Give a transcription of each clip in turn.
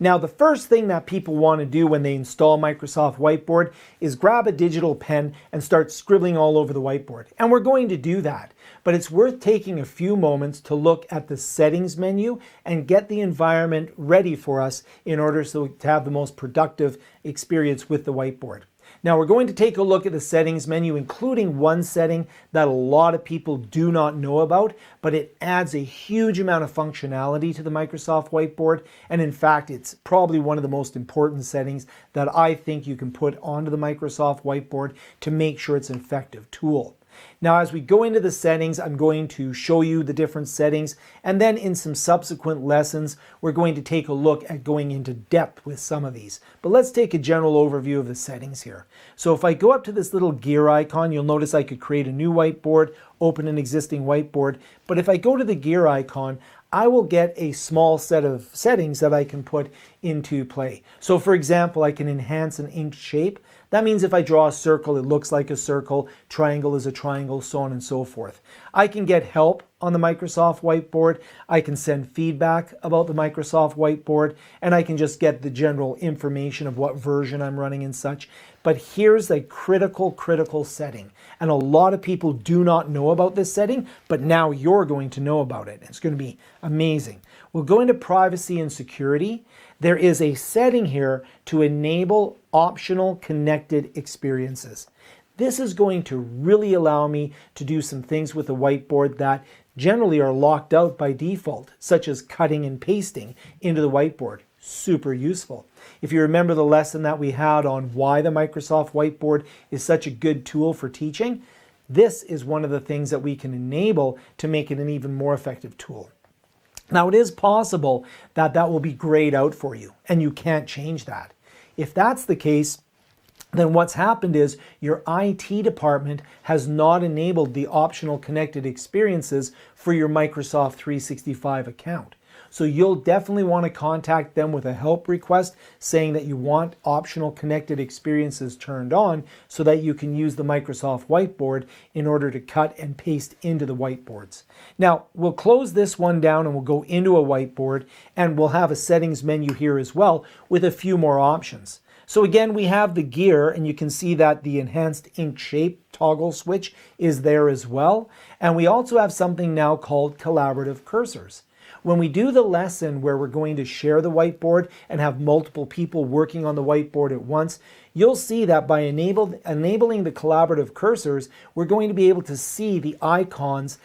Now, the first thing that people want to do when they install Microsoft Whiteboard is grab a digital pen and start scribbling all over the whiteboard. And we're going to do that. But it's worth taking a few moments to look at the settings menu and get the environment ready for us in order to have the most productive experience with the whiteboard. Now we're going to take a look at the settings menu, including one setting that a lot of people do not know about, but it adds a huge amount of functionality to the Microsoft Whiteboard. And in fact, it's probably one of the most important settings that I think you can put onto the Microsoft Whiteboard to make sure it's an effective tool. Now, as we go into the settings, I'm going to show you the different settings, and then in some subsequent lessons, we're going to take a look at going into depth with some of these. But let's take a general overview of the settings here. So if I go up to this little gear icon, you'll notice I could create a new whiteboard, open an existing whiteboard. But if I go to the gear icon, I will get a small set of settings that I can put into play. So for example, I can enhance an inked shape. That means if I draw a circle, it looks like a circle, triangle is a triangle, so on and so forth. I can get help on the Microsoft Whiteboard. I can send feedback about the Microsoft Whiteboard, and I can just get the general information of what version I'm running and such. But here's a critical setting. And a lot of people do not know about this setting, but now you're going to know about it. It's going to be amazing. We'll go into privacy and security. There is a setting here to enable optional connected experiences. This is going to really allow me to do some things with the whiteboard that generally are locked out by default, such as cutting and pasting into the whiteboard. Super useful. If you remember the lesson that we had on why the Microsoft Whiteboard is such a good tool for teaching, this is one of the things that we can enable to make it an even more effective tool. Now, it is possible that that will be grayed out for you, and you can't change that. If that's the case, then what's happened is your IT department has not enabled the optional connected experiences for your Microsoft 365 account. So you'll definitely want to contact them with a help request saying that you want optional connected experiences turned on so that you can use the Microsoft Whiteboard in order to cut and paste into the whiteboards. Now, we'll close this one down and we'll go into a whiteboard, and we'll have a settings menu here as well with a few more options. So again, we have the gear, and you can see that the enhanced ink shape toggle switch is there as well. And we also have something now called collaborative cursors. When we do the lesson where we're going to share the whiteboard and have multiple people working on the whiteboard at once, you'll see that by enabling the collaborative cursors, we're going to be able to see the icons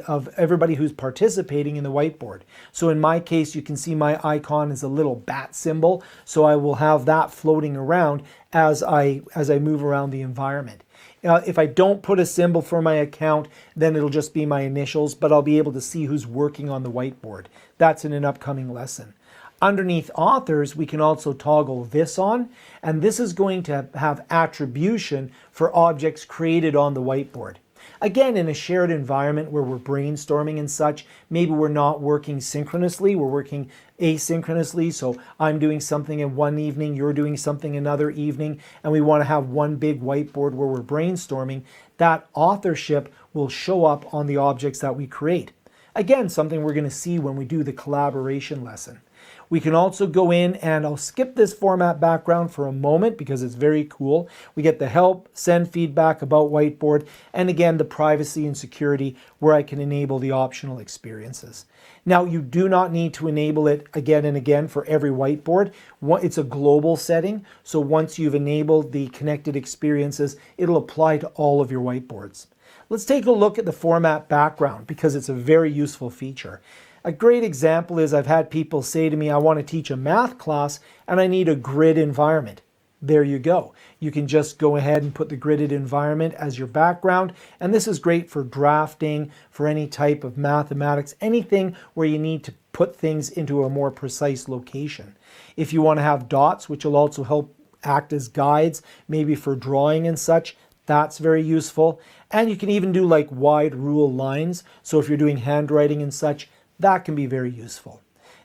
of everybody who's participating in the whiteboard. So in my case, you can see my icon is a little bat symbol, so I will have that floating around as I move around the environment. If I don't put a symbol for my account, then it'll just be my initials, but I'll be able to see who's working on the whiteboard. That's in an upcoming lesson. Underneath authors, we can also toggle this on, and this is going to have attribution for objects created on the whiteboard. Again, in a shared environment where we're brainstorming and such, maybe we're not working synchronously, we're working asynchronously. So I'm doing something in one evening, you're doing something another evening, and we want to have one big whiteboard where we're brainstorming. That authorship will show up on the objects that we create. Again, something we're going to see when we do the collaboration lesson. We can also go in, and I'll skip this format background for a moment because it's very cool. We get the help, send feedback about whiteboard, and again, the privacy and security where I can enable the optional experiences. Now, you do not need to enable it again and again for every whiteboard. It's a global setting, so once you've enabled the connected experiences, it'll apply to all of your whiteboards. Let's take a look at the format background because it's a very useful feature. A great example is I've had people say to me, I want to teach a math class and I need a grid environment. There you go. You can just go ahead and put the gridded environment as your background. And this is great for drafting, for any type of mathematics, anything where you need to put things into a more precise location. If you want to have dots, which will also help act as guides, maybe for drawing and such, that's very useful. And you can even do like wide rule lines. So if you're doing handwriting and such, that can be very useful.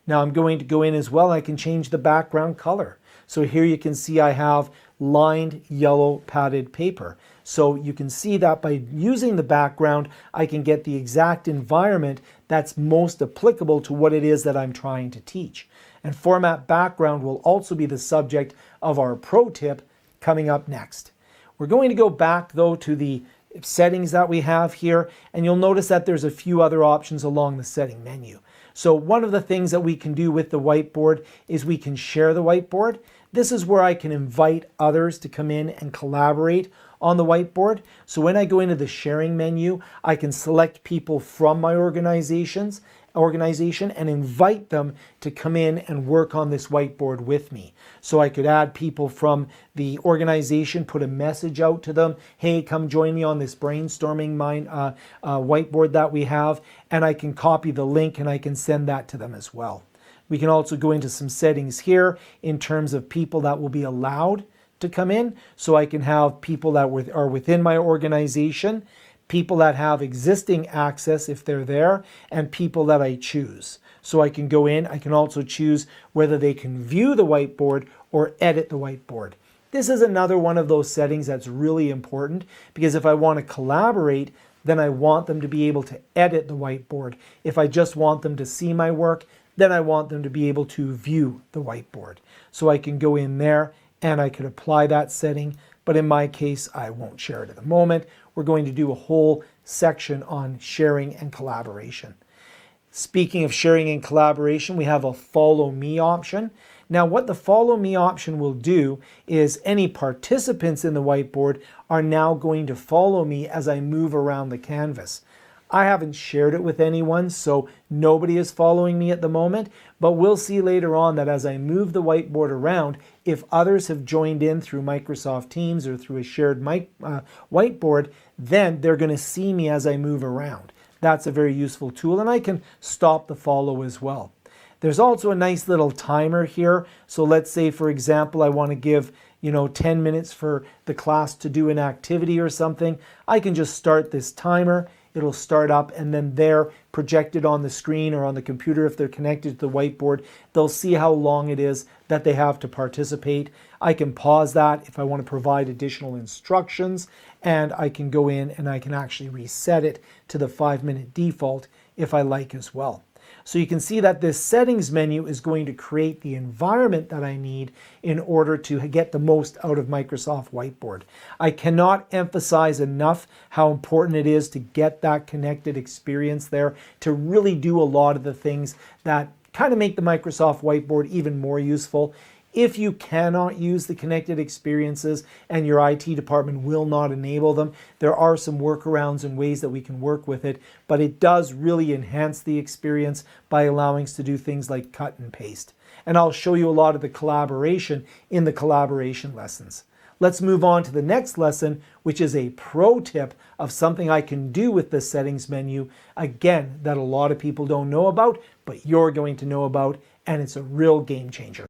Now I'm going to go in as well. I can change the background color. So here you can see I have lined yellow padded paper. So you can see that by using the background, I can get the exact environment that's most applicable to what it is that I'm trying to teach. And format background will also be the subject of our pro tip coming up next. We're going to go back though to the settings that we have here, and you'll notice that there's a few other options along the setting menu. So one of the things that we can do with the whiteboard is we can share the whiteboard. This is where I can invite others to come in and collaborate on the whiteboard. So when I go into the sharing menu, I can select people from my organization and invite them to come in and work on this whiteboard with me. So I could add people from the organization, put a message out to them, hey, come join me on this brainstorming whiteboard that we have, and I can copy the link and I can send that to them as well. We can also go into some settings here in terms of people that will be allowed to come in. So I can have people that are within my organization, people that have existing access if they're there, and people that I choose. So I can go in, I can also choose whether they can view the whiteboard or edit the whiteboard. This is another one of those settings that's really important, because if I want to collaborate, then I want them to be able to edit the whiteboard. If I just want them to see my work, then I want them to be able to view the whiteboard. So I can go in there and I could apply that setting, but in my case, I won't share it at the moment. We're going to do a whole section on sharing and collaboration. Speaking of sharing and collaboration, we have a follow me option. Now what the follow me option will do is any participants in the whiteboard are now going to follow me as I move around the canvas. I haven't shared it with anyone, so nobody is following me at the moment, but we'll see later on that as I move the whiteboard around, if others have joined in through Microsoft Teams or through a shared whiteboard, then they're going to see me as I move around. That's a very useful tool, and I can stop the follow as well. There's also a nice little timer here. So let's say, for example, I want to give 10 minutes for the class to do an activity or something. I can just start this timer. It'll start up, and then they're projected on the screen or on the computer if they're connected to the whiteboard. They'll see how long it is that they have to participate. I can pause that if I want to provide additional instructions, and I can go in and I can actually reset it to the 5-minute default if I like as well. So you can see that this settings menu is going to create the environment that I need in order to get the most out of Microsoft Whiteboard. I cannot emphasize enough how important it is to get that connected experience there, to really do a lot of the things that kind of make the Microsoft Whiteboard even more useful. If you cannot use the connected experiences and your IT department will not enable them, there are some workarounds and ways that we can work with it, but it does really enhance the experience by allowing us to do things like cut and paste. And I'll show you a lot of the collaboration in the collaboration lessons. Let's move on to the next lesson, which is a pro tip of something I can do with the settings menu, again, that a lot of people don't know about, but you're going to know about, and it's a real game changer.